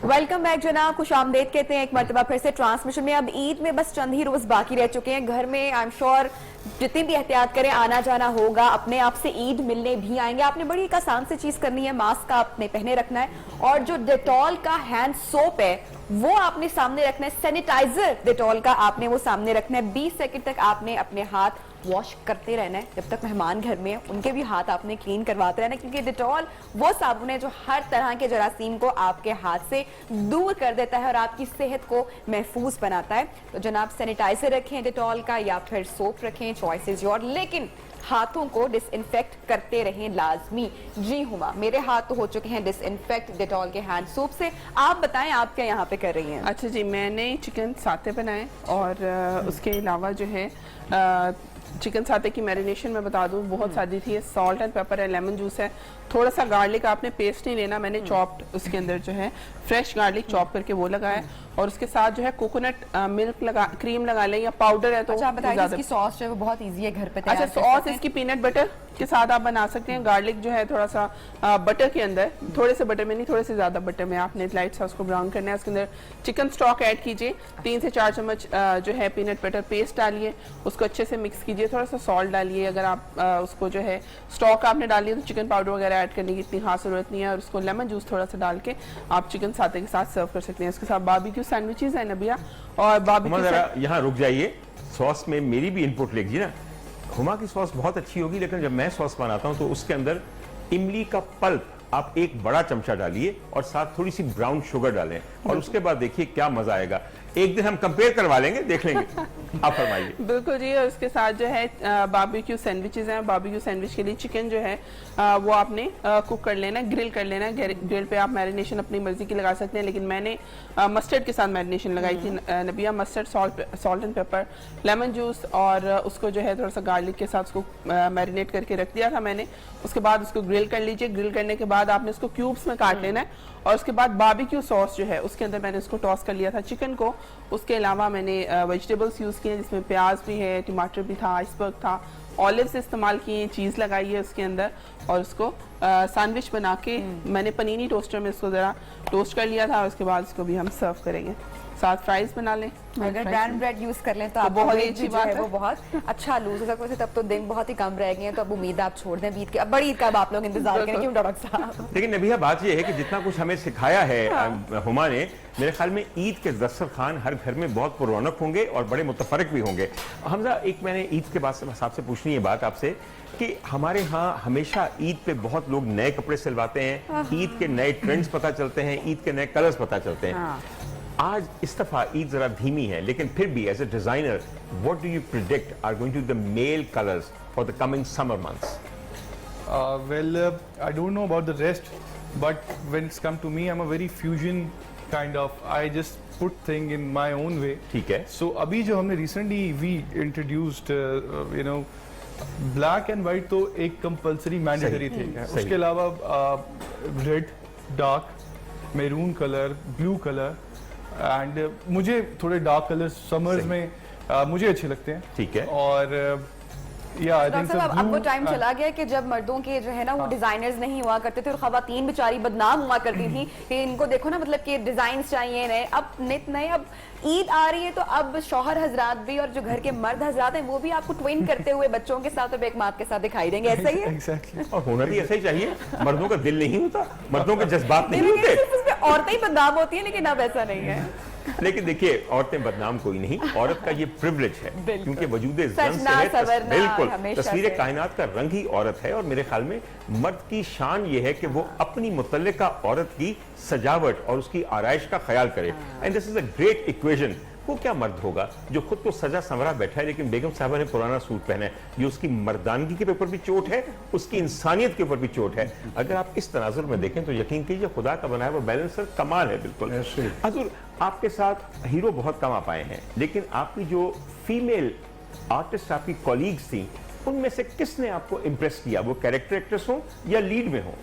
Welcome back जनाब, खुश आमदेद कहते हैं एक मरतबा फिर से ट्रांसमिशन में। अब ईद में बस चंद ही रोज बाकी रह चुके हैं। घर में आई एम श्योर जितनी भी एहतियात करें, आना जाना होगा, अपने आप से ईद मिलने भी आएंगे। आपने बड़ी एक आसान सी चीज करनी है, मास्क आपने पहने रखना है और जो डेटॉल का हैंड सोप है वो आपने सामने रखना है, सैनिटाइजर डेटॉल का आपने वो सामने रखना है। 20 सेकंड तक आपने अपने हाथ वॉश करते रहना है जब तक मेहमान घर में है, उनके भी हाथ आपने क्लीन करवाते रहना है, क्योंकि डेटॉल वो साबुन है जो हर तरह के जरासीम को आपके हाथ से दूर कर देता है और आपकी सेहत को महफूज बनाता है। तो जनाब सैनिटाइजर रखें डेटॉल का या फिर सोप रखें, चॉइस इज योर, लेकिन हाथों को डिसइंफेक्ट करते रहें लाजमी। जी हुमा, मेरे हाथ तो हो चुके हैं डिसइंफेक्ट डेटॉल के हैंड सोप से। आप बताएं आप क्या यहाँ पे कर रही हैं? अच्छा जी, मैंने चिकन साते बनाए और उसके अलावा जो है चिकन साते की मैरिनेशन मैं बता दूं बहुत सादी थी। सॉल्ट एंड पेपर है, लेमन जूस है, थोड़ा सा गार्लिक, आपने पेस्ट नहीं लेना, मैंने चॉप्ड उसके अंदर जो है फ्रेश गार्लिक चॉप करके वो लगाया और उसके साथ जो है कोकोनट मिल्क लगा, क्रीम लगा लें या पाउडर है तो अच्छा, बताइए इसकी सॉस जो है वो बहुत इजी है घर पे अच्छा सॉस इसकी पीनट बटर के साथ आप बना सकते हैं। गार्लिक जो है थोड़ा सा बटर के अंदर, थोड़े से बटर में नहीं, थोड़े से ज्यादा बटर में आपने लाइट सा उसको ब्राउन करना है। उसके अंदर चिकन स्टॉक ऐड कीजिए, 3 से 4 चम्मच जो है पीनट बटर पेस्ट डालिए, उसको अच्छे से मिक्स कीजिए, थोड़ा सा सॉल्ट डालिए। अगर आप उसको जो है स्टॉक आपने डाली तो चिकन पाउडर वगैरह ऐड करने की इतनी खास जरूरत नहीं है और उसको लेमन जूस थोड़ा सा डाल के आप चिकन साते के साथ सर्व कर सकते हैं। उसके साथ बारबेक्यू सैंडविचेस है नबिया, और बारबेक्यू यहाँ रुक जाइए, सॉस में मेरी भी इनपुट लीजिए ना। हुमा की सॉस बहुत अच्छी होगी, लेकिन जब मैं सॉस बनाता हूँ तो उसके अंदर इमली का पल्प आप 1 बड़ा चमचा डालिए और साथ थोड़ी सी ब्राउन शुगर डालें और उसके बाद देखिए क्या मजा आएगा। एक दिन हम कंपेयर करवा लेंगे, देख लेंगे। आप फरमाइए। बिल्कुल जी, और उसके साथ जो है बारबेक्यू सैंडविचेस हैं। बारबेक्यू सैंडविच के लिए चिकन जो है वो आपने कुक कर लेना है, ग्रिल कर लेना है। ग्रिल पे आप मैरिनेशन अपनी मर्जी की लगा सकते हैं, लेकिन मैंने मस्टर्ड के साथ मैरिनेशन लगाई थी नबिया। Mustard, salt and paper, lemon juice और उसको जो है थोड़ा सा गार्लिक के साथ उसको मैरिनेट करके रख दिया था मैंने। उसके बाद उसको ग्रिल कर लीजिए। ग्रिल करने के बाद आपने उसको क्यूब्स में काट लेना है और उसके बाद बारबेक्यू सॉस जो है उसके अंदर मैंने उसको टॉस कर लिया था चिकन को। उसके अलावा मैंने वेजिटेबल्स यूज़ किए जिसमें प्याज भी है, टमाटर भी था, आइसबर्ग था, ऑलिव्स इस्तेमाल किए, चीज़ लगाई है उसके अंदर और उसको सैंडविच बना के मैंने पनीनी टोस्टर में उसको ज़रा टोस्ट कर लिया था और उसके बाद उसको भी हम सर्व करेंगे। साथ फ्राइज बना लें, अगर ब्रांड ब्रेड यूज कर लें तो आप बहुत ही अच्छी बात है, वो बहुत अच्छा लूज हो सकता है। तब तो दिन बहुत ही कम रह गए हैं, तो अब उम्मीद आप छोड़ दें ईद के। अब बड़ी ईद का अब आप लोग इंतजार करें, क्यों डॉक्टर साहब? लेकिन नबिया बात यह है कि जितना कुछ हमें सिखाया है हुमा ने, मेरे ख्याल में ईद के दस्तरखान हर घर में बहुत पुरौनक होंगे और बड़े मुतफरक भी होंगे। हमजा, एक मैंने ईद के बाद आपसे पूछनी है बात आपसे कि हमारे यहाँ हमेशा ईद पे बहुत लोग नए कपड़े सिलवाते हैं, ईद के नए ट्रेंड्स पता चलते हैं, ईद के नए कलर्स पता चलते हैं। आज इस दफा ईद जरा धीमी है, लेकिन फिर भी as a designer what do you predict are going to the male colours for the coming summer months? Well, I don't know about the rest, but when it's come to me, I'm a very fusion kind of. I just put thing in my own way. ठीक है। So अभी जो हमने recently we introduced, you know, black and white तो एक compulsory mandatory थे। उसके अलावा red, dark, maroon color, blue color, and मुझे थोड़े dark colors summers में मुझे अच्छे लगते हैं। ठीक है। और डॉक्टर साहब, अब वो टाइम चला गया कि जब मर्दों के जो है ना वो डिजाइनर्स नहीं हुआ करते थे और खवातीन बेचारी बदनाम हुआ करती थी कि इनको देखो ना, मतलब कि डिजाइन चाहिए नए। अब नित नए, अब ईद आ रही है तो अब शौहर हजरात भी और जो घर के मर्द हजरात हैं वो भी आपको ट्विन करते हुए बच्चों के साथ और बेकमात के साथ दिखाई देंगे, ऐसा ही है? Exactly. और होना भी ऐसा ही चाहिए। मर्दों का दिल नहीं होता, मर्दों के जज्बात नहीं होते। सिर्फ उसमें औरतें ही बदनाम होती है, लेकिन अब ऐसा नहीं है। लेकिन देखिए, औरतें बदनाम कोई नहीं, औरत का ये प्रिविलेज है क्योंकि वजूद सजना, सवरना, बिल्कुल हमेशा तस्वीर से। कायनात का रंग ही औरत है। और मेरे ख्याल में मर्द की शान ये है कि वो अपनी मुतल्लिका औरत की सजावट और उसकी आराइश का ख्याल करे। And this is a great equation. वो क्या मर्द होगा जो खुद तो सजा संवरा बैठा है लेकिन बेगम साहबा ने पुराना सूट पहना है? ये उसकी मर्दानगी के ऊपर भी चोट है, उसकी इंसानियत के ऊपर भी चोट है। अगर आप इस तनाजुर में देखें तो यकीन कीजिए खुदा का बनाया वो बैलेंसर कमाल है। बिल्कुल। हजूर, आपके साथ हीरो बहुत कम आप आए हैं, लेकिन आपकी जो फीमेल आर्टिस्ट आपकी कॉलीग्स थी उनमें से किसने आपको इम्प्रेस किया? वो कैरेक्टर एक्ट्रेस हो या लीड में हो?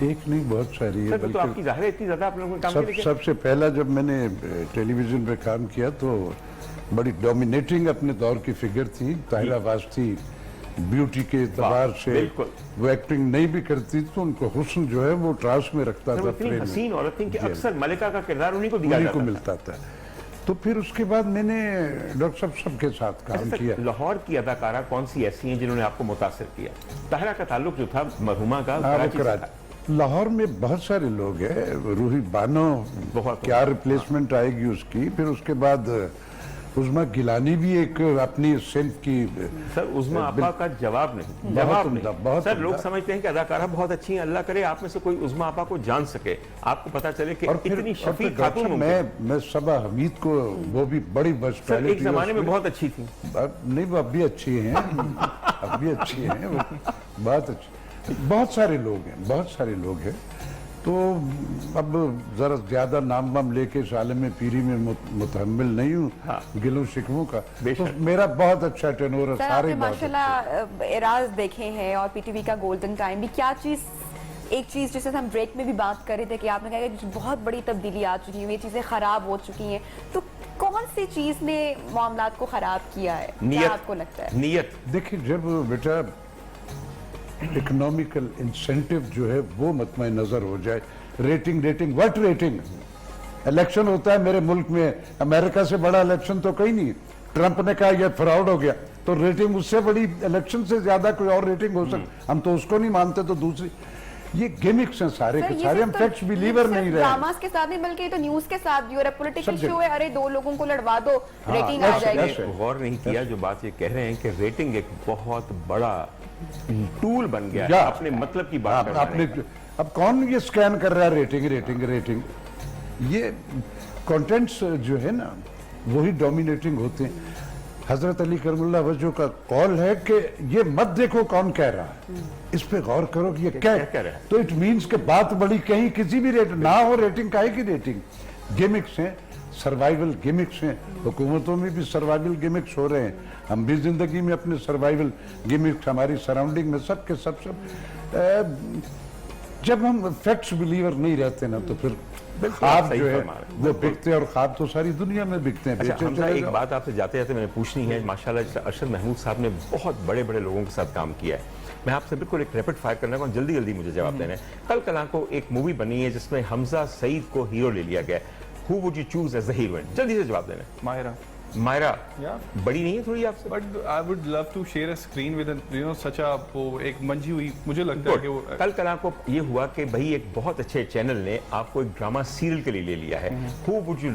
एक नहीं, बहुत सारी है। तो आपकी जाहिर है इतनी ज्यादा आप लोगों ने काम किया। सबसे पहला जब मैंने टेलीविजन पे काम किया तो बड़ी डोमिनेटिंग अपने दौर की फिगर थी ताहिरा वास्ती। ब्यूटी के एतबार से बिल्कुल। वो एक्टिंग नहीं भी करती तो उनको हुस्न जो है वो ट्रांस में रखता वो था इतनी फ्रेम में। हसीन औरत थी कि जी। अक्सर मलिका का किरदार उन्हीं को दिया उन्हीं जाता को था। मिलता था। तो फिर उसके बाद मैंने डॉक्टर साहब सबके साथ काम अच्छा, किया। लाहौर की अदाकारा कौन सी ऐसी हैं जिन्होंने आपको मुतासिर किया? ताहिरा का ताल्लुक जो था मरहुमा का हाँ, वो कराची से था। कराची लाहौर में बहुत सारे लोग हैं। रूही बानो बहुत क्या रिप्लेसमेंट आएगी उसकी। फिर उसके बाद उज़मा गिलानी भी एक अपनी सिंध की सर उज़मा आपा का जवाब नहीं, बहुत जवाब उम्दा, नहीं। बहुत सर लोग उम्दा। समझते हैं कि अदाकारा बहुत अच्छी हैं, अल्लाह करे आप में से कोई उज़मा आपा को जान सके, आपको पता चले कि और फिर इतनी शफीक डॉक्टर खातून साहब, मुमकिन है। मैं सबा हमीद को वो भी बड़ी सर वर्सटैलिटी एक जमाने में बहुत अच्छी थी। नहीं वो अब भी अच्छी हैं। अब भी अच्छी हैं वो, बहुत अच्छी। बहुत सारे लोग हैं, बहुत सारे लोग हैं। तो अब जरा ज्यादा नाम वाम लेके इस आलम पीरी में मुतहम्मिल नहीं हूँ गिलों शिकवों का। तो मेरा बहुत अच्छा टेनोर है, सर सारे आपने बहुत अच्छे। माशाल्लाह एराज देखे हैं और पीटीवी का गोल्डन टाइम भी। क्या चीज, एक चीज जिसे हम ब्रेक में भी बात कर रहे थे कि आपने कहा कि बहुत बड़ी तब्दीली आ चुकी है, ये चीजें खराब हो चुकी हैं, तो कौन सी चीज ने मामलात को खराब किया है? क्या आपको लगता है? नियत। देखिए जब बेटा इकोनॉमिकल इंसेंटिव जो है वो मतमय नजर हो जाए, रेटिंग व्हाट रेटिंग। इलेक्शन होता है मेरे मुल्क में, अमेरिका से बड़ा इलेक्शन तो कहीं नहीं। ट्रंप ने कहा यह फ्रॉड हो गया, तो रेटिंग उससे बड़ी इलेक्शन से ज्यादा कोई और रेटिंग हो सकती। हम तो उसको नहीं मानते, तो दूसरी ये गिमिक्स हैं सारे सर, के ये सारे। हम सिर्फ फैक्ट्स बिलीवर नहीं रहे। ड्रामास के साथ नहीं बल्कि ये तो न्यूज के साथ भी हो रहा है, पॉलिटिकल सब शो है, अरे दो लोगों को लड़वा दो, रेटिंग आ yes, जाएगी। yes, गौर नहीं किया जो बात ये कह रहे हैं कि रेटिंग एक बहुत बड़ा टूल बन गया है या। अपने मतलब की बात करने आपने का। अब कौन ये स्कैन कर रहा है रेटिंग। ये कंटेंट्स जो है ना वही डोमिनेटिंग होते हैं। हजरत अली करमुल्लाह वजह का कॉल है कि ये मत देखो कौन कह रहा है, इस पे गौर करो कि ये क्या कह रहा है। तो इट मीन्स कि बात बड़ी कहीं किसी भी रेट ना हो, रेटिंग काहे की रेटिंग। गिमिक्स हैं, सर्वाइवल गिमिक्स हैं। हुकूमतों में भी सर्वाइवल गिमिक्स हो रहे हैं, हम भी जिंदगी में अपने सर्वाइवल गिमिक्स, हमारी सराउंडिंग में सब के सब जब हम फैक्ट्स बिलीवर नहीं रहते ना तो फिर ख्वाब सही जो है फरमा रहे हैं। वो बिकते हैं, और ख्वाब तो सारी दुनिया में बिकते हैं। अच्छा बेचे हमजा, चले एक जाओ। बात आपसे जाते जाते मैंने पूछनी है। माशाल्लाह अरशद महमूद साहब ने बहुत बड़े बड़े लोगों के साथ काम किया है। मैं आपसे बिल्कुल एक रैपिड फायर करना चाहूँ, जल्दी जल्दी मुझे जवाब देना है। कल कला को एक मूवी बनी है जिसमें हमजा सईद को हीरो ले लिया गया है। Who would you choose as the heroine? जल्दी से जवाब देना है। मायरा। मायरा Yeah. बड़ी नहीं है थोड़ी आपसे? But I would love to share a screen with such a वो एक मंजी हुई, मुझे लगता है कि वो कल कला को ये हुआ कि भाई एक बहुत अच्छे चैनल ने आपको एक ड्रामा सीरियल के लिए ले लिया है। Who would you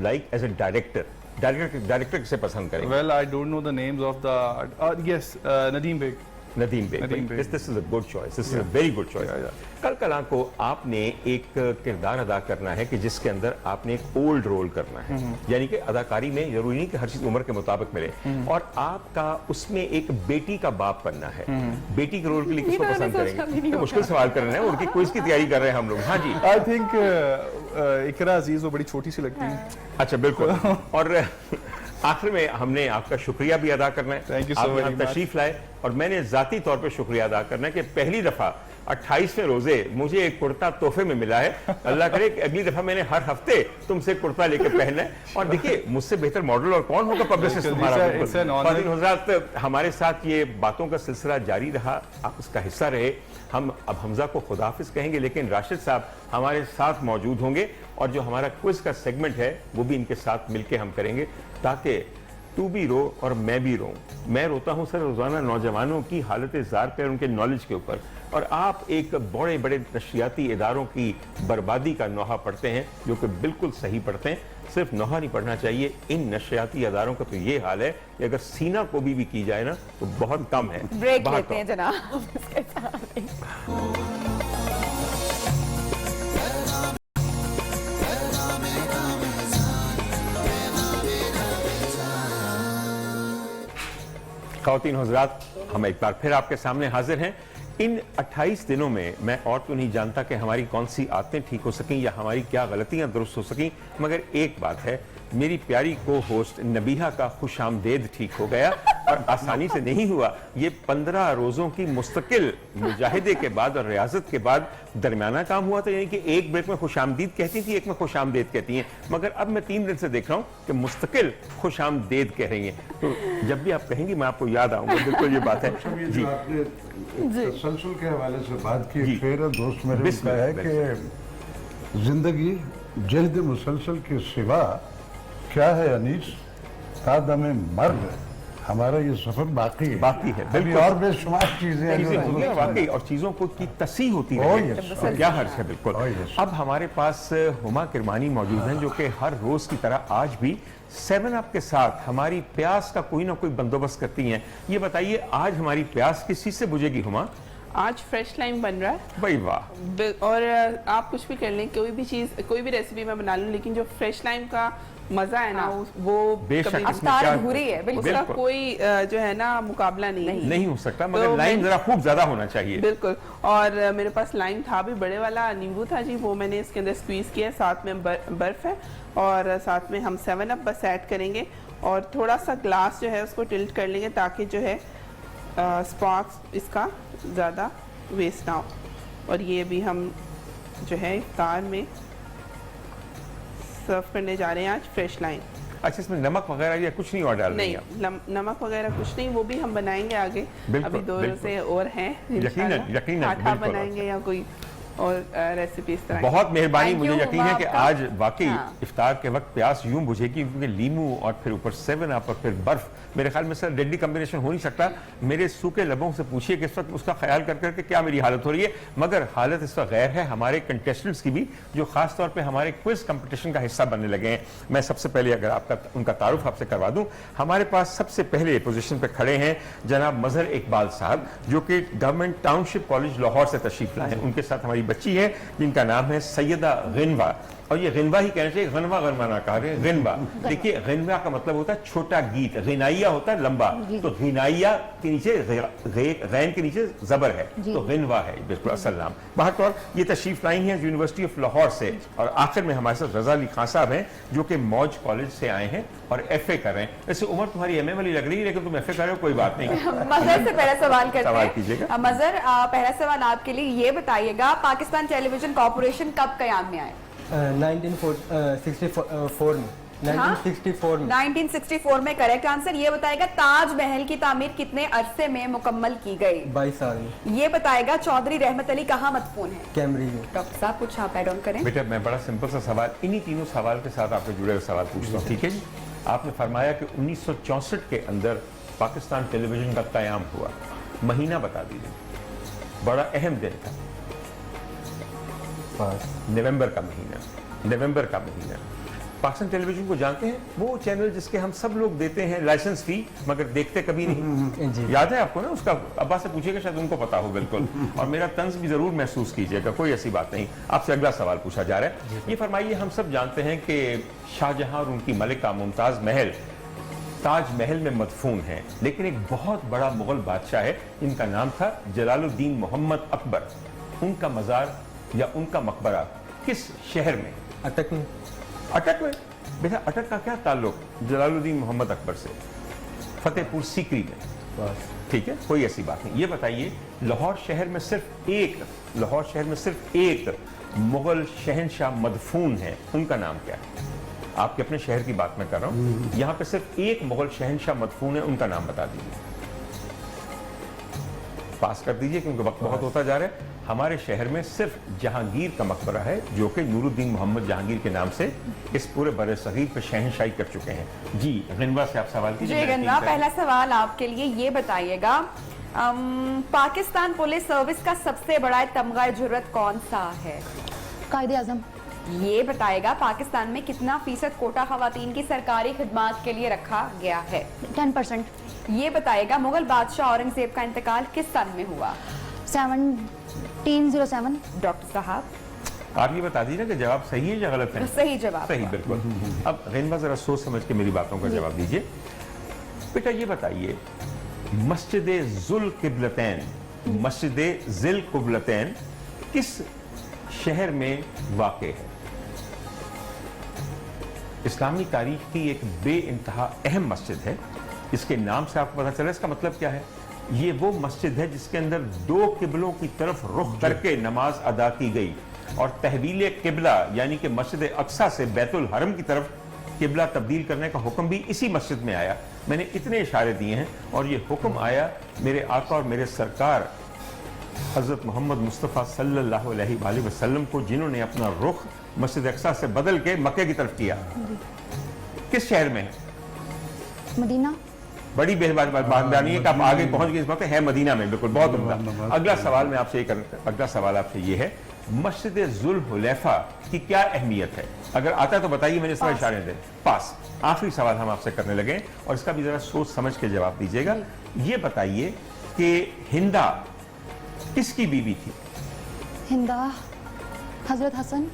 like as a director किसे पसंद करेंगे? well I don't know the names of the yes Nadeem Beg. Nadeem Beg. Nadeem Beg. This is a good choice, this is a very good choice. कल कला को आपने एक किरदार अदा करना है कि जिसके अंदर आपने एक ओल्ड रोल करना है, यानी कि अदाकारी में जरूरी नहीं कि हर चीज उम्र के मुताबिक मिले, और आपका उसमें एक बेटी का बाप बनना है। बेटी के रोल के लिए किसको पसंद करेंगे? तो मुश्किल सवाल कर रहे हैं, उनकी क्विज की तैयारी कर रहे हैं हम लोग। हाँ जी, I think इकरा अजीज वो बड़ी छोटी सी लगती है। अच्छा बिल्कुल। और आखिर में हमने आपका शुक्रिया भी अदा करना है। Thank you so आप यहाँ very much. तशरीफ लाए, और मैंने जाती तौर पे शुक्रिया अदा करना है कि पहली दफा 28वें रोजे मुझे एक कुर्ता तोहफे में मिला है। अल्लाह करे कि अगली दफा मैंने हर हफ्ते तुमसे कुर्ता लेके पहनना है। और देखिए मुझसे बेहतर मॉडल और कौन होगा पब्लिसिस्ट तुम्हारा। It's an honor. ख्वातीन हज़रात, हमारे साथ ये बातों का सिलसिला जारी रहा, आप उसका हिस्सा रहे। हम अब हमजा को खुदाफिज कहेंगे, लेकिन राशिद साहब हमारे साथ मौजूद होंगे, और जो हमारा क्विज का सेगमेंट है वो भी इनके साथ मिलके हम करेंगे, ताकि तू भी रो और मैं भी रो। मैं रोता हूँ सर रोजाना नौजवानों की हालत ज़ार पे और उनके नॉलेज के ऊपर, और आप एक बड़े बड़े नशियाती इदारों की बर्बादी का नोहा पढ़ते हैं, जो कि बिल्कुल सही पढ़ते हैं। सिर्फ नोहा नहीं पढ़ना चाहिए, इन नशियाती इदारों का तो ये हाल है कि अगर सीना को भी की जाए ना तो बहुत कम है। ब्रेक बाहर लेते हैं तो। जनाब इसके साथ ही। ख्वातीन हज़रात, हम एक बार फिर आपके सामने हाजिर हैं। इन 28 दिनों में मैं और तो नहीं जानता कि हमारी कौन सी आदतें ठीक हो सकें या हमारी क्या गलतियां दुरुस्त हो सकें, मगर एक बात है میری پیاری کو ہوسٹ نبیہہ کا خوش آمدید ٹھیک ہو گیا اور آسانی سے نہیں ہوا. یہ 15 روزوں کی مستقل مجاہدے کے بعد اور ریاضت کے بعد درمیانہ کام ہوا تھا. یعنی کہ ایک بریک میں خوش آمدید کہتی تھی, ایک میں خوش آمدید کہتی ہیں, مگر اب میں 3 دن سے دیکھ رہا ہوں کہ مستقل خوش آمدید کہہ رہی ہیں. تو جب بھی آپ کہیں گی میں آپ کو یاد آؤں گا. بالکل یہ بات ہے. جو آپ نے تسلسل کے حوالے سے بات کی, جی. پھر دوست میرے بسم کا ہے اللہ. کہ زندگی جہد مسلسل کے سوا کیا ہے انیس, تا دم مرگ ہمارا یہ سفر باقی ہے. باقی ہے, ابھی اور بے شمار چیزیں ہیں جو چیزیں ہوئی ہیں درست واقعی, اور چیزوں کو کی تصحیح ہوتی رہے گی. yes, اور کیا حرج ہے. بالکل. اب ہمارے پاس ہما کرمانی موجود ہیں جو کہ ہر روز کی طرح آج بھی 7 اپ کے ساتھ ہماری پیاس کا کوئی نہ کوئی بندوبست کرتی ہیں. یہ بتائیے آج ہماری پیاس کس چیز سے بجھے گی ہما؟ آج فریش لائم بن رہا ہے بھائی واہ. اور آپ کچھ بھی کر لیں, کوئی بھی چیز, کوئی بھی ریسیپی میں بنا لوں, لیکن جو فریش لائم کا مزہ ہے نا وہ بے شک کبھی اس میں افطار کیا ادھوری ہے. بالکل. اس کا کوئی جو ہے نا مقابلہ نہیں ہو سکتا, مگر تو لائم میں- ذرا خوب زیادہ ہونا چاہیے. بالکل. اور میرے پاس لائم تھا بھی, بڑے والا نیمبو تھا جی, وہ میں نے اس کے اندر سکویز کیا, ساتھ میں برف ہے اور ساتھ میں ہم 7 اپ بس ایڈ کریں گے اور تھوڑا سا گلاس جو ہے اس کو ٹلٹ کر لیں گے تاکہ جو ہے اسپارکس اس کا زیادہ ویسٹ نہ ہو. اور یہ بھی ہم جو ہے افطار میں سرو کرنے جا رہے ہیں آج فریش لائم. اچھا, اس میں نمک وغیرہ یا کچھ نہیں اور ڈال رہی ہیں آپ؟ نہیں, نمک وغیرہ کچھ نہیں, وہ بھی ہم بنائیں گے آگے. بالکل, ابھی 2 بالکل. سے اور ہیں یقیناً, آٹھا بالکل. بنائیں گے یا کوئی اور ریسیپی اس طرح. بہت مہربانی. Thank مجھے you, یقین ہے ہما کہ آپ کا. آج واقعی ہاں. افطار کے وقت پیاس یوں بجھے گی کیونکہ لیمو اور پھر اوپر 7 اپ اور پھر برف, میرے خیال میں سر ڈیڈلی کمبینیشن ہو نہیں سکتا. میرے سوکھے لبوں سے پوچھیے کہ اس وقت اس کا خیال کر کر کے کیا میری حالت ہو رہی ہے. مگر حالت اس وقت غیر ہے ہمارے کنٹیسٹنٹس کی بھی, جو خاص طور پہ ہمارے کوئز کمپٹیشن کا حصہ بننے لگے ہیں. میں سب سے پہلے اگر آپ کا ان کا تعارف آپ سے کروا دوں, ہمارے پاس سب سے پہلے پوزیشن پہ کھڑے ہیں جناب مظہر اقبال صاحب, جو کہ گورنمنٹ ٹاؤن شپ کالج لاہور سے تشریف لائے ہیں. ان کے ساتھ ہماری بچی ہے جن کا نام ہے سیدہ غنوہ, اور یہ غنوہ ہی کہنا چاہیے, غنوہ نہ کہا رہے, غنوہ. دیکھیے غنوہ کا مطلب ہوتا ہے چھوٹا گیت, غنائیہ ہوتا ہے لمبا, تو غنائیہ کے نیچے غین کے نیچے زبر ہے, تو غنوہ ہے بالکل اصل نام. بہرحال یہ تشریف لائی ہیں یونیورسٹی آف لاہور سے, اور آخر میں ہمارے ساتھ رضا علی خان صاحب ہیں جو کہ موج کالج سے آئے ہیں اور ایف اے کر رہے ہیں. ویسے عمر تمہاری ایم اے والی لگ رہی ہے لیکن تم ایف اے کر رہے ہو, کوئی بات نہیں. مظہر سے پہلا سوال کرتے سوال ہیں. کیجیے گا. مظہر, پہلا سوال آپ کے لیے, یہ بتائیے گا پاکستان ٹیلی ویژن کارپوریشن کب قیام میں آئے؟ 1964 میں. 1964 میں. 1964 میں کریکٹ آنسر. یہ بتائے گا تاج محل کی تعمیر کتنے عرصے میں مکمل کی گئی؟ 22 سال میں. یہ بتائے گا چودھری رحمت علی کہاں مدفون ہے؟ کیمبرج میں. ڈاکٹر صاحب کچھ آپ ایڈ آن کریں. بیٹا میں بڑا سمپل سا سوال, انہی تینوں سوال کے ساتھ آپ سے جڑے ہوئے سوال پوچھتا ہوں, ٹھیک ہے جی؟ آپ نے فرمایا کہ 1964 کے اندر پاکستان ٹیلی ویژن کا قیام ہوا, مہینہ بتا دیجیے. بڑا اہم دن تھا, نومبر کا مہینہ. پاکستان ٹیلی ویژن کو جانتے ہیں, وہ چینل جس کے ہم سب لوگ دیتے ہیں لائسنس فی مگر دیکھتے کبھی نہیں. جی. یاد ہے آپ کو نا, اس کا ابا سے پوچھیے گا شاید ان کو پتا ہو. بالکل. اور میرا طنز بھی ضرور محسوس کیجیے گا, کوئی ایسی بات نہیں. آپ سے اگلا سوال پوچھا جا رہا ہے. یہ فرمائیے, ہم سب جانتے ہیں کہ شاہ جہاں اور ان کی ملکہ ممتاز محل تاج محل میں مدفون ہیں, لیکن ایک بہت بڑا مغل بادشاہ ہے جن کا نام تھا جلال الدین محمد اکبر. ان کا مزار یا ان کا مقبرہ کس شہر میں؟ اٹک میں. اٹک میں. بیٹا اٹک کا کیا تعلق جلال الدین محمد اکبر سے؟ فتح پور سیکری میں. ٹھیک ہے, کوئی ایسی بات نہیں. یہ بتائیے لاہور شہر میں صرف ایک مغل شہنشاہ مدفون ہے, ان کا نام کیا ہے؟ آپ کے اپنے شہر کی بات میں کر رہا ہوں. یہاں پہ صرف ایک مغل شہنشاہ مدفون ہے, ان کا نام بتا دیجیے. پاس کر دیجیے کیونکہ وقت بہت ہوتا جا رہا ہے. ہمارے شہر میں صرف جہانگیر کا مقبرہ ہے جو کہ نور الدین محمد جہانگیر کے نام سے اس پورے بر صغیر پہ شہنشاہی کر چکے ہیں. جی غنوہ سے آپ سوال کیجیے. جی غنوہ, پہلا سوال آپ کے لیے, یہ بتائیے گا پاکستان پولیس سروس کا سب سے بڑا تمغہ جرت کون سا ہے؟ قائد اعظم. یہ بتائے گا پاکستان میں کتنا فیصد کوٹا خواتین کی سرکاری خدمات کے لیے رکھا گیا ہے؟ 10%. یہ بتائے گا مغل بادشاہ اورنگزیب کا انتقال کس سن میں ہوا؟ 1707. ڈاکٹر صاحب آپ یہ بتا دیجیے کہ جواب صحیح ہے یا غلط ہے؟ صحیح جواب. صحیح, بالکل. اب غنوہ ذرا سوچ سمجھ کے میری باتوں کا جواب دیجیے. بیٹا یہ بتائیے, مسجد ذی القبلتین کس شہر میں واقع ہے؟ इस्लामी तारीख की एक बे इंतहा अहम मस्जिद है। इसके नाम से आपको पता चला इसका मतलब क्या है। ये वो मस्जिद है जिसके अंदर दो किबलों की तरफ रुख करके नमाज अदा की गई और तहवील किबला यानी कि मस्जिद अक्सा से बैतुल हरम की तरफ किबला तब्दील करने का हुक्म भी इसी मस्जिद में आया। मैंने इतने इशारे दिए हैं और ये हुक्म आया मेरे आका और मेरे सरकार हजरत मोहम्मद मुस्तफ़ा सल्लल्लाहु अलैहि वसल्लम को, जिन्होंने अपना रुख मस्जिद अक्सा से बदल के मक्के की तरफ किया। किस शहर में है? मदीना। बड़ी बेहबानी है कि आप आगे पहुंच गए, इस वक्त है मदीना में। बिल्कुल, बहुत उम्दा। अगला सवाल मैं आपसे अगला सवाल आपसे ये है, मस्जिद जुल हुलैफा की क्या अहमियत है? अगर आता है तो बताइए, मैंने इस तरह इशारे दे। पास। आखिरी सवाल हम आपसे करने लगे और इसका भी जरा सोच समझ के जवाब दीजिएगा। ये बताइए कि हिंदा किसकी बीवी थी? हिंदा हजरत हसन।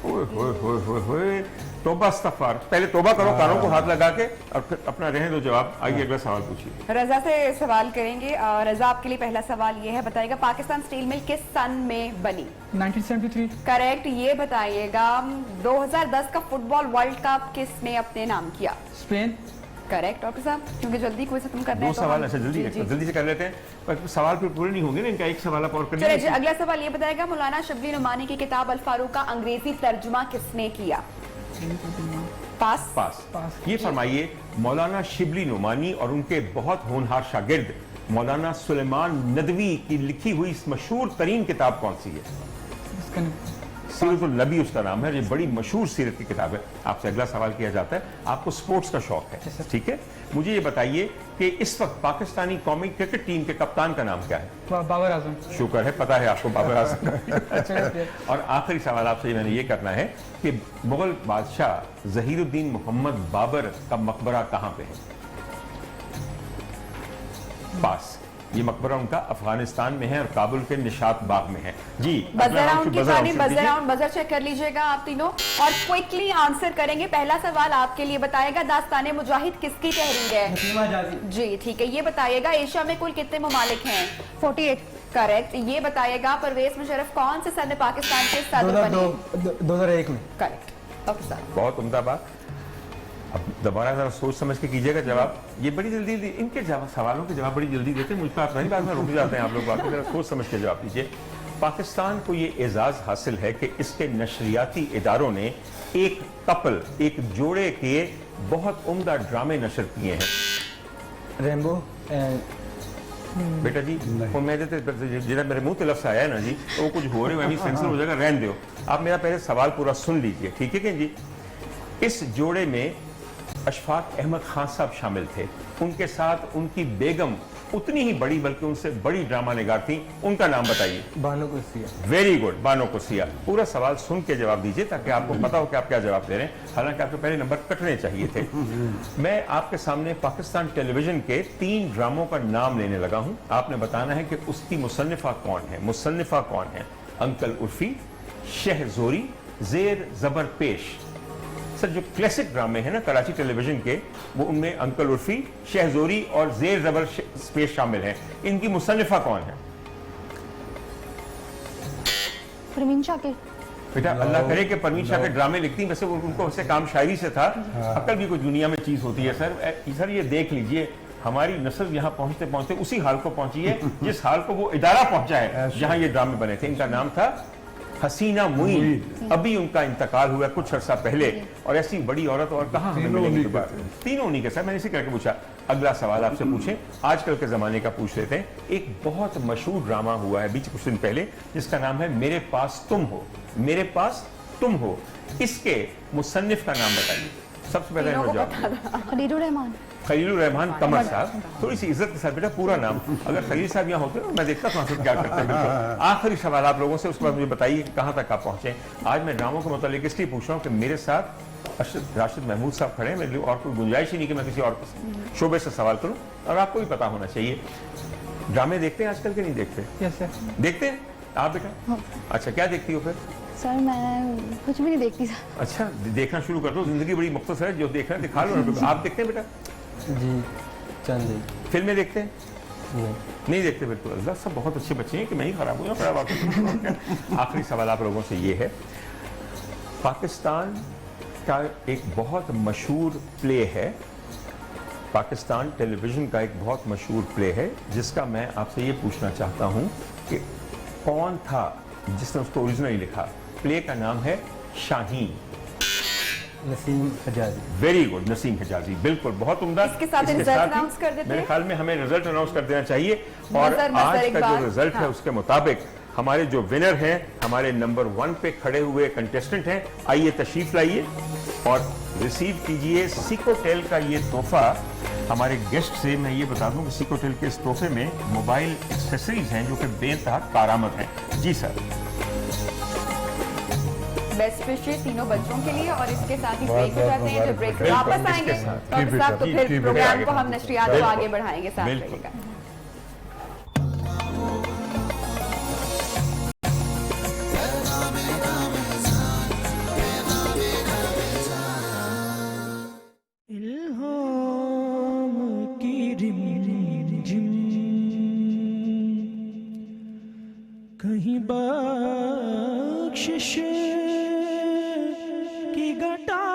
ओए होए होए होए होए, तौबा इस्तगफार। पहले तौबा करो, कानों को हाथ लगा के, और फिर अपना रहने दो जवाब। आइए अगला सवाल पूछिए। रजा से सवाल करेंगे। रजा, आपके लिए पहला सवाल ये है, बताइएगा पाकिस्तान स्टील मिल किस सन में बनी? 1973। करेक्ट। ये बताइएगा 2010 का फुटबॉल वर्ल्ड कप किसने अपने नाम किया? स्पेन। करेक्ट डॉक्टर साहब, क्योंकि जल्दी कोई खत्म करना दो है तो सवाल हम- ऐसे जल्दी जी, जी। जल्दी से कर लेते हैं, पर सवाल फिर पूरे नहीं होंगे ना इनका। एक सवाल आप और कर चलिए, लीजिए। अगला सवाल ये बताएगा मौलाना शिबली नुमानी की किताब अल फारूक का अंग्रेजी तर्जुमा किसने किया? पास। पास। ये फरमाइए, मौलाना शिबली नुमानी और उनके बहुत होनहार शागिर्द मौलाना सुलेमान नदवी की लिखी हुई इस मशहूर तरीन किताब कौन सी है? सीरतुल नबी उसका नाम है। ये बड़ी मशहूर सीरत की किताब है। आपसे अगला सवाल किया जाता है, आपको स्पोर्ट्स का शौक है, ठीक है? मुझे ये बताइए कि इस वक्त पाकिस्तानी कौमी क्रिकेट टीम के कप्तान का नाम क्या है? बाबर आजम। शुक्र है, पता है आपको बाबर आजम का। और आखिरी सवाल आपसे मैंने ये करना है कि मुगल बादशाह जहीरुद्दीन मोहम्मद बाबर का मकबरा कहाँ पे है? पास। ये मकबरा उनका अफगानिस्तान में है और काबुल के निशात बाग में है। जी, बजर राउंड की बजर पानी, राउंड बजर कीजिए। राउंड, बजर चेक कर लीजिएगा आप तीनों और क्विकली आंसर करेंगे। पहला सवाल आपके लिए, बताएगा दास्ताने मुजाहिद किसकी तहरीर है? जी ठीक है। ये बताइएगा एशिया में कुल कितने ममालिक हैं? 48। करेक्ट। ये बताइएगा परवेज मुशर्रफ कौन से सन में पाकिस्तान के सदर बने? 2001 में। करेक्ट डॉक्टर साहब। बहुत उम्दा बात। अब दोबारा जरा सोच समझ के कीजिएगा जवाब। ये बड़ी जल्दी इनके सवालों के जवाब बड़ी जल्दी देते हैं, मुझ पर आप नहीं, बाद में रुक जाते हैं आप लोग। बाकी जरा सोच समझ के जवाब दीजिए। पाकिस्तान को ये एजाज हासिल है कि इसके नशरियाती इदारों ने एक कपल, एक जोड़े के बहुत उम्दा ड्रामे नशर किए हैं। रेनबो। बेटा जी, वो मैं जितना मेरे मुंह पे लफ्ज़ आया है ना जी, तो वो कुछ हो रहे हो, सेंसर हो जाएगा, रहने दो। आप मेरा पहले सवाल पूरा सुन लीजिए, ठीक है कि जी? इस जोड़े में अशफाक अहमद खान साहब शामिल थे। उनके साथ उनकी बेगम उतनी ही बड़ी बल्कि उनसे बड़ी ड्रामा निगार थी। उनका नाम बताइए। बानो कुर्सिया। वेरी गुड, बानो कुर्सिया। पूरा सवाल सुन के जवाब दीजिए ताकि आपको पता हो कि आप क्या जवाब दे रहे हैं। हालांकि आपके पहले नंबर कटने चाहिए थे। मैं आपके सामने पाकिस्तान टेलीविजन के 3 ड्रामों का नाम लेने लगा हूं। आपने बताना है कि उसकी मुसन्निफा कौन है। मुसन्निफा कौन है? अंकल उर्फी, शहजोरी, जेर जबर पेश। सर, जो क्लासिक ड्रामे हैं ना कराची टेलीविजन के, वो उनमें अंकल उर्फी, शहजोरी और जेर जबर पेश शामिल हैं। इनकी मुसन्निफा कौन है? परवीन शाकिर। बेटा, अल्लाह करे कि परवीन शाह के ड्रामे लिखती, वैसे उनको वैसे काम शायरी से था। अक्ल भी कोई दुनिया में चीज होती है सर। ये देख लीजिए, हमारी नस्ल यहाँ पहुंचते पहुंचते उसी हाल को पहुंची है जिस हाल को वो इदारा पहुंचा है जहां ये ड्रामे बने थे। इनका नाम था हसीना मुईन। अभी उनका इंतकाल हुआ कुछ अर्सा पहले। और ऐसी बड़ी औरत और कहाँ हमें मिलेंगी दोबारा? तीनों उन्हीं के साथ। मैंने इसी करके पूछा। अगला सवाल आपसे पूछें, आजकल के जमाने का पूछ लेते हैं। एक बहुत मशहूर ड्रामा हुआ है बीच कुछ दिन पहले जिसका नाम है मेरे पास तुम हो। मेरे पास तुम हो, इसके मुसन्निफ का नाम बताइए। सबसे पहले जवाब खलीलुर रहमान। खलीलुर रहमान कमर साहब। थोड़ी सी इज्जत के साथ बेटा पूरा नाम। अगर खलील साहब यहाँ होते ना, मैं देखता था क्या करते हैं। बिल्कुल। आखिरी सवाल आप लोगों से, उसके बाद मुझे बताइए कि कहाँ तक आप पहुंचे। आज मैं ड्रामों के मुतालिक इसलिए पूछ रहा हूँ कि मेरे साथ राशिद महमूद साहब खड़े हैं। मेरे लिए और कोई गुंजाइश ही नहीं कि मैं किसी और शोबे से सवाल करूँ, और आपको भी पता होना चाहिए। ड्रामे देखते हैं आजकल के नहीं देखते? Yes sir. देखते हैं आप बेटा? अच्छा, क्या देखती हो फिर? सर मैं कुछ भी नहीं देखती सर। अच्छा, देखना शुरू कर दो। जिंदगी बड़ी मुख्तसर है, जो देखना है दिखा लो ना। आप देखते हैं बेटा? जी चंद। फिल्में देखते हैं? नहीं। नहीं देखते बिल्कुल। अल्लाह, सब बहुत अच्छे बच्चे हैं कि मैं ही खराब हूँ। खराब। आखिरी सवाल आप लोगों से ये है, पाकिस्तान का एक बहुत मशहूर प्ले है, पाकिस्तान टेलीविज़न का एक बहुत मशहूर प्ले है, जिसका मैं आपसे ये पूछना चाहता हूँ कि कौन था जिसने उसको ओरिजिनली लिखा। प्ले का नाम है शाहीन। नसीम हजाजी। वेरी गुड, नसीम हिजाजी, बिल्कुल, बहुत उम्दा। इसके साथ रिजल्ट ही अनाउंस कर देते हैं। मेरे ख्याल में हमें रिजल्ट अनाउंस कर देना चाहिए। और नजर आज एक का बार। जो रिजल्ट है हाँ। उसके मुताबिक हमारे जो विनर हैं, हमारे नंबर 1 पे खड़े हुए कंटेस्टेंट हैं। आइए तशरीफ लाइए और रिसीव कीजिए सिकोटेल का ये तोहफा हमारे गेस्ट से। मैं ये बता दूं कि सिकोटेल के इस तोहफे में मोबाइल एक्सेसरीज हैं जो कि बेइंतहा कारआमद हैं। जी सर। बेस्ट विशेष तीनों बच्चों के लिए। और इसके साथ ही बहुत ब्रेक हो जाते हैं। जब ब्रेक से बिल्कुल, वापस इसके आएंगे साथ। डॉक्टर साहब तो फिर जी, प्रोग्राम आगे को हम बढ़ाएंगे। नशरियात को बिल्कुल। आगे बढ़ाएंगे। साथ बिल्कुल। रहेगा। इल्हाम की रिमझिम कहीं बख्शिश की घटा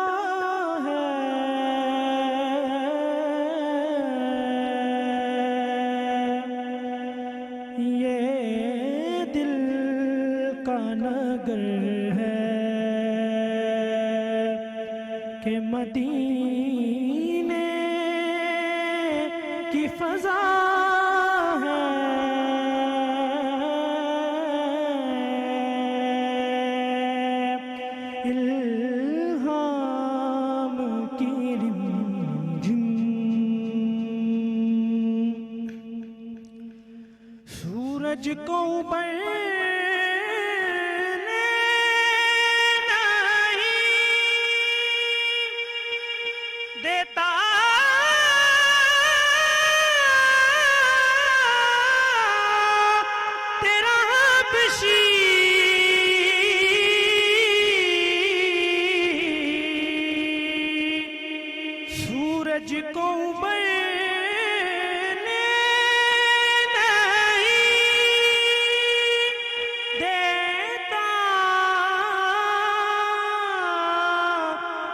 है, ये दिल का नगर है कि मदीने की फजा है, इल्हाम की रिमझिम सूरज को उबरने नहीं देता तेरा हबशी सूरज को उबरने नहीं देता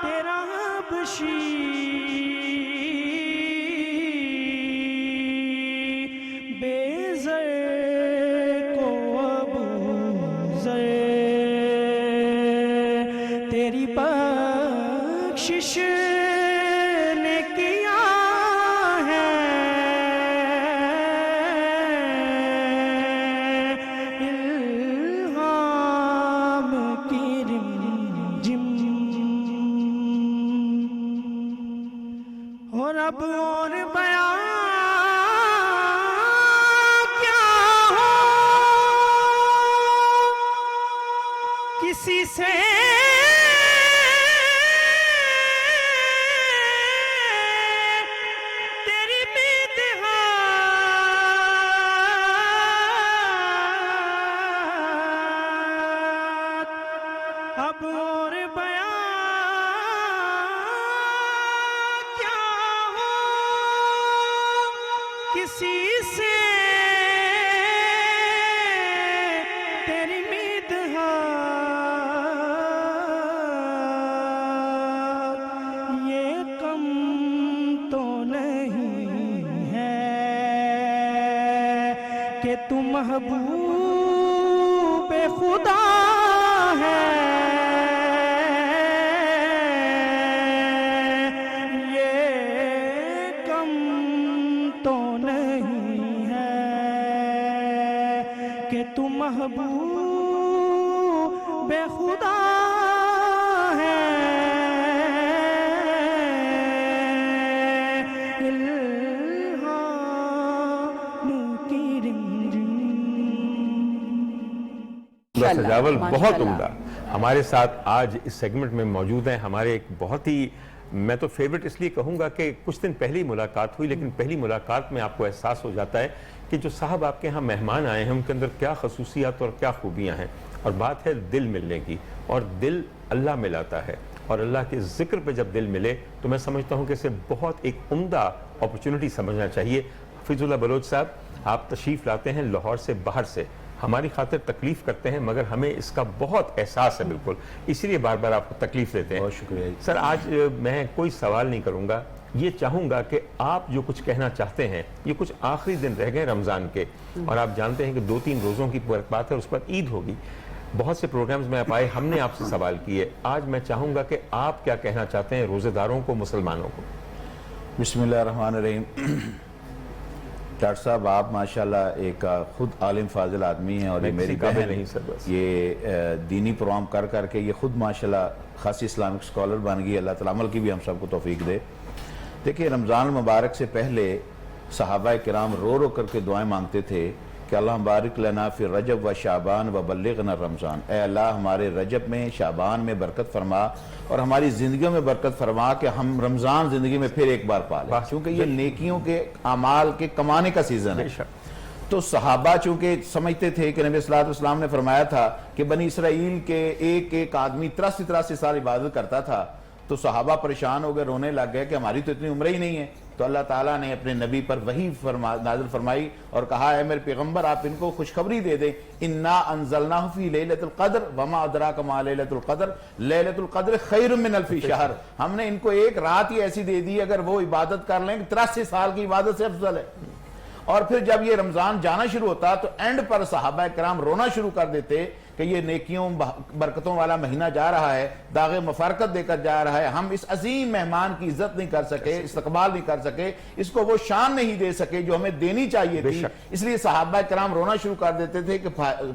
तेरा हबशी बेज़र को अबू ज़र तेरी बख्शिश ने किया है, इल्हाम की रिमझिम। और अब और बयां क्या हो किसी से तेरी बिदहात अब और बयां क्या हो किसी से तेरी मिदहात ये कम तो नहीं है कि तू महबूब खुदा है, ये कम तो नहीं है कि तू महबूब खुदा है, इल्हाम की रिमझिम। सजावल बहुत माशाल्लाह। उम्दा। हमारे साथ आज इस सेगमेंट में मौजूद हैं हमारे एक बहुत ही, मैं तो फेवरेट इसलिए कहूँगा कि कुछ दिन पहले ही मुलाकात हुई, लेकिन पहली मुलाकात में आपको एहसास हो जाता है कि जो साहब आपके यहाँ मेहमान आए हैं उनके अंदर क्या खसूसियात और क्या खूबियाँ हैं। और बात है दिल मिलने की, और दिल अल्लाह मिलाता है, और अल्लाह के ज़िक्र पे जब दिल मिले तो मैं समझता हूँ कि इसे बहुत एक उम्दा अपॉर्चुनिटी समझना चाहिए। हफीजुल्लाह बलोच साहब, آپ تشریف لاتے ہیں لاہور سے باہر سے, ہماری خاطر تکلیف کرتے ہیں, مگر ہمیں اس کا بہت احساس ہے بالکل, اسی لیے بار بار آپ کو تکلیف دیتے ہیں. بہت شکریہ. سر آج میں کوئی سوال نہیں کروں گا, یہ چاہوں گا کہ آپ جو کچھ کہنا چاہتے ہیں, یہ کچھ آخری دن رہ گئے رمضان کے, اور آپ جانتے ہیں کہ 2-3 روزوں کی بات ہے, اس پر عید ہوگی. بہت سے پروگرامز میں آپ آئے, ہم نے آپ سے سوال کیے, آج میں چاہوں گا کہ آپ کیا کہنا چاہتے ہیں روزے داروں کو, مسلمانوں کو. بسم اللہ الرحمن الرحیم. ڈاکٹر صاحب آپ ماشاءاللہ ایک خود عالم فاضل آدمی ہیں, اور یہ میری بہن نہیں سر, بس یہ دینی پروگرام کر کے یہ خود ماشاءاللہ خاصی اسلامک سکولر بن گئی. اللہ تعالیٰ عمل کی بھی ہم سب کو توفیق دے. دیکھیں رمضان المبارک سے پہلے صحابہ کرام رو رو کر کے دعائیں مانگتے تھے کہ اللہ بارک لنا فی رجب و شعبان و بلغنا رمضان. اے اللہ ہمارے رجب میں, شعبان میں برکت فرما, اور ہماری زندگیوں میں برکت فرما کہ ہم رمضان زندگی میں پھر ایک بار پا لیں, کیونکہ یہ نیکیوں کے اعمال کے کمانے کا سیزن ہے. تو صحابہ چونکہ سمجھتے تھے کہ نبی صلی اللہ علیہ وسلم نے فرمایا تھا کہ بنی اسرائیل کے ایک آدمی 83 سال عبادت کرتا تھا, تو صحابہ پریشان ہو گئے, رونے لگ گئے کہ ہماری تو اتنی عمر ہی نہیں ہے. تو اللہ تعالیٰ نے اپنے نبی پر وحی نازل فرمائی اور کہا اے میرے پیغمبر آپ ان کو خوشخبری دے دیں, انا انزلناہ فی لیلۃ القدر وما ادراک ما لیلۃ القدر لیلۃ القدر خیر من الف شہر. ہم نے ان کو ایک رات ہی ایسی دے دی, اگر وہ عبادت کر لیں 83 سال کی عبادت سے افضل ہے. اور پھر جب یہ رمضان جانا شروع ہوتا تو اینڈ پر صحابہ کرام رونا شروع کر دیتے کہ یہ نیکیوں برکتوں والا مہینہ جا رہا ہے, داغ مفارقت دے کر جا رہا ہے, ہم اس عظیم مہمان کی عزت نہیں کر سکے, استقبال نہیں کر سکے, اس کو وہ شان نہیں دے سکے جو ہمیں دینی چاہیے تھی. اس لیے صحابہ کرام رونا شروع کر دیتے تھے کہ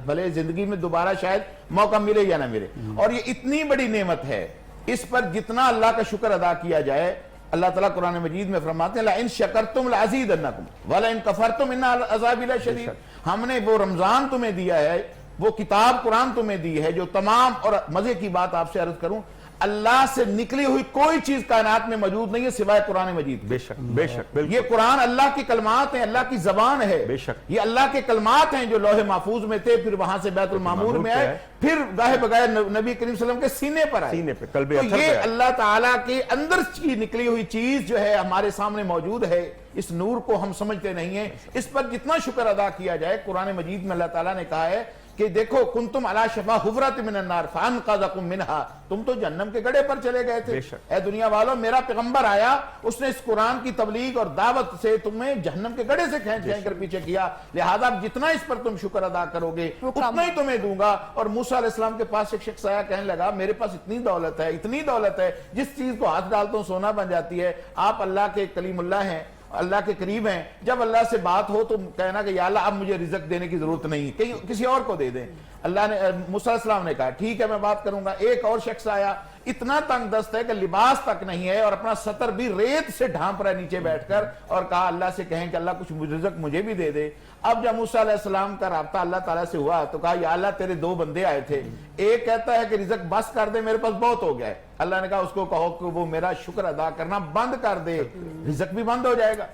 بھلے زندگی میں دوبارہ شاید موقع ملے یا نہ ملے. اور یہ اتنی بڑی نعمت ہے, اس پر جتنا اللہ کا شکر ادا کیا جائے. اللہ تعالیٰ قرآن مجید میں فرماتے ہیں لَإِن شَكَرْتُمْ لَأَزِيدَنَّكُمْ وَلَإِن كَفَرْتُمْ إِنَّ عَذَابِي لَشَدِيدٌ. ہم نے وہ رمضان تمہیں دیا ہے, وہ کتاب قرآن تمہیں دی ہے جو تمام, اور مزے کی بات آپ سے عرض کروں, اللہ سے نکلی ہوئی کوئی چیز کائنات میں موجود نہیں ہے سوائے قرآن مجید. بے شک بے شک, یہ قرآن اللہ کی کلمات ہیں, اللہ کی زبان ہے. بے شک یہ اللہ کے کلمات ہیں جو لوح محفوظ میں تھے, پھر وہاں سے بیت المعمور میں آئے, پھر گاہے بغیر نبی کریم صلی اللہ علیہ وسلم کے سینے پر آئے. سینے پہ, قلب تو اثر یہ پہ اللہ تعالیٰ کے اندر کی نکلی ہوئی چیز جو ہے ہمارے سامنے موجود ہے. اس نور کو ہم سمجھتے نہیں ہیں, اس پر جتنا شکر ادا کیا جائے. قرآن مجید میں اللہ تعالیٰ نے کہا ہے کہ دیکھو کنتم علی شفا حفرۃ من النار فانقذکم منہا, تم تو جہنم کے گڑھے پر چلے گئے تھے. اے دنیا والوں, میرا پیغمبر آیا, اس نے اس قرآن کی تبلیغ اور دعوت سے تمہیں جہنم کے گڑھے سے کھینچ کر پیچھے کیا, لہذا جتنا اس پر تم شکر ادا کرو گے اتنا ہی تمہیں دوں گا. اور موسیٰ علیہ السلام کے پاس ایک شخص آیا, کہنے لگا میرے پاس اتنی دولت ہے, اتنی دولت ہے, جس چیز کو ہاتھ ڈالتا ہوں سونا بن جاتی ہے. آپ اللہ کے کلیم اللہ ہیں, اللہ کے قریب ہیں, جب اللہ سے بات ہو تو کہنا کہ یا اللہ اب مجھے رزق دینے کی ضرورت نہیں, کسی اور کو دے دیں. اللہ نے, موسیٰ علیہ السلام نے کہا ٹھیک ہے میں بات کروں گا. ایک اور شخص آیا, اتنا تنگ دست ہے کہ لباس تک نہیں ہے, اور اپنا سطر بھی ریت سے ڈھانپ رہا ہے نیچے بیٹھ کر, اور کہا اللہ سے کہیں کہ اللہ کچھ رزق مجھے بھی دے دے. اب جب موسیٰ علیہ السلام کا رابطہ اللہ تعالیٰ سے ہوا تو کہا یا اللہ تیرے 2 بندے آئے تھے, ایک کہتا ہے کہ رزق بس کر دے, میرے پاس بہت ہو گیا ہے. اللہ نے کہا اس کو کہو کہ وہ میرا شکر ادا کرنا بند کر دے, رزق بھی بند ہو جائے گا.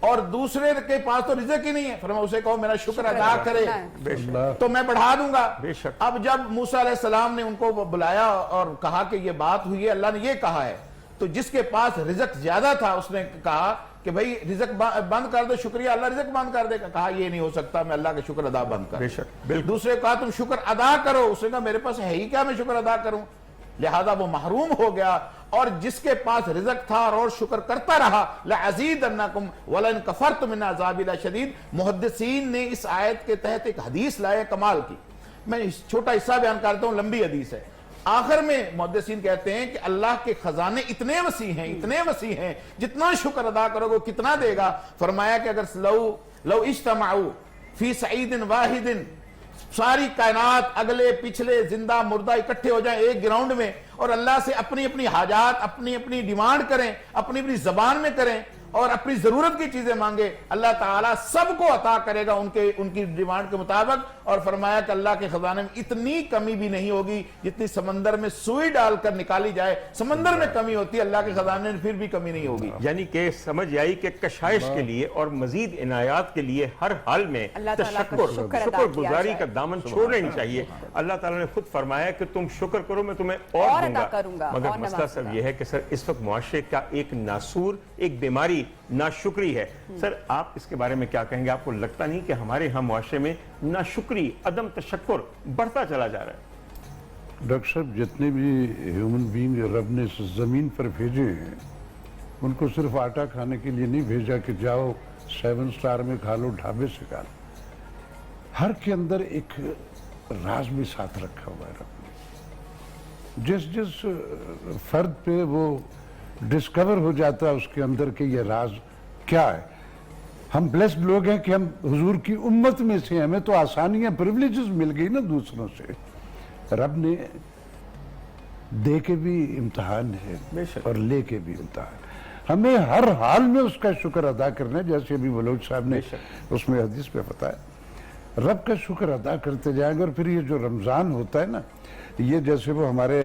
اور دوسرے کے پاس تو رزق ہی نہیں ہے, فرمایا اسے کہو میرا شکر ادا کرے تو میں بڑھا دوں گا. اب جب موسیٰ علیہ السلام نے ان کو بلایا اور کہا کہ یہ بات ہوئی ہے, اللہ نے یہ کہا ہے, تو جس کے پاس رزق زیادہ تھا اس نے کہا کہ بھئی رزق بند کر دو, شکریہ اللہ رزق بند کر دے گا. کہا یہ نہیں ہو سکتا, میں اللہ کا شکر ادا بند کر. دوسرے کہا تم شکر ادا کرو, اس نے کہا میرے پاس ہے ہی کیا میں شکر ادا کروں. لہذا وہ محروم ہو گیا. اور جس کے پاس رزق تھا اور شکر کرتا رہا, لَعَزِيدَنَّكُمْ وَلَئِن كَفَرْتُمْ مِنْ عَذَابِي لَشَدِيدٌ. محدثین نے اس آیت کے تحت ایک حدیث لائے کمال کی, میں چھوٹا حصہ بیان کرتا ہوں, لمبی حدیث ہے. آخر میں محدثین کہتے ہیں کہ اللہ کے خزانے اتنے وسیع ہیں, اتنے وسیع ہیں, جتنا شکر ادا کرو گے کتنا دے گا. فرمایا کہ اگر لو اجتمعوا فی سعید واحد, ساری کائنات اگلے پچھلے زندہ مردہ اکٹھے ہو جائیں ایک گراؤنڈ میں, اور اللہ سے اپنی اپنی حاجات اپنی اپنی ڈیمانڈ کریں, اپنی اپنی زبان میں کریں اور اپنی ضرورت کی چیزیں مانگے, اللہ تعالیٰ سب کو عطا کرے گا ان کی ڈیمانڈ کے مطابق. اور فرمایا کہ اللہ کے خزانے میں اتنی کمی بھی نہیں ہوگی جتنی سمندر میں سوئی ڈال کر نکالی جائے. سمندر میں کمی ہوتی ہے, اللہ کے خزانے میں پھر بھی کمی نہیں ہوگی. یعنی کہ سمجھ آئی کہ کشائش کے لیے اور مزید عنایات کے لیے ہر حال میں تشکر, شکر گزاری کا دامن چھوڑنا نہیں چاہیے. اللہ تعالیٰ نے خود فرمایا کہ تم شکر کرو میں تمہیں اور دوں گا. مگر مسئلہ سب یہ ہے کہ سر اس وقت معاشرے کا ایک ناسور, ایک بیماری नाशुक्री है। सर आप इसके बारे में क्या कहेंगे? आपको लगता नहीं कि हमारे हम मुआशरे में नाशुक्री, अदम तशक्कुर बढ़ता चला जा रहा है? डॉक्टर साहब, जितने भी ह्यूमन बीइंग रब ने इस जमीन पर भेजे हैं, उनको सिर्फ आटा खाने के लिए नहीं भेजा कि जाओ 7 स्टार में खा लो, ढाबे से खा लो। हर के अंदर एक राज भी साथ रखा हुआ है रब ने। जिस जिस फर्द पे वो डिस्कवर हो जाता है उसके अंदर के ये राज क्या है। हम ब्लेस्ड लोग हैं कि हम हुजूर की उम्मत में से, हमें तो आसानियां, प्रिविलेजेस मिल गई ना दूसरों से। रब ने दे के भी इम्तिहान है और ले के भी इम्तिहान। हमें हर हाल में उसका शुक्र अदा करना है, जैसे अभी बलोच साहब ने उसमें हदीस पे बताया। रब का शुक्र अदा करते जाएंगे और फिर ये जो रमज़ान होता है ना, ये जैसे वो हमारे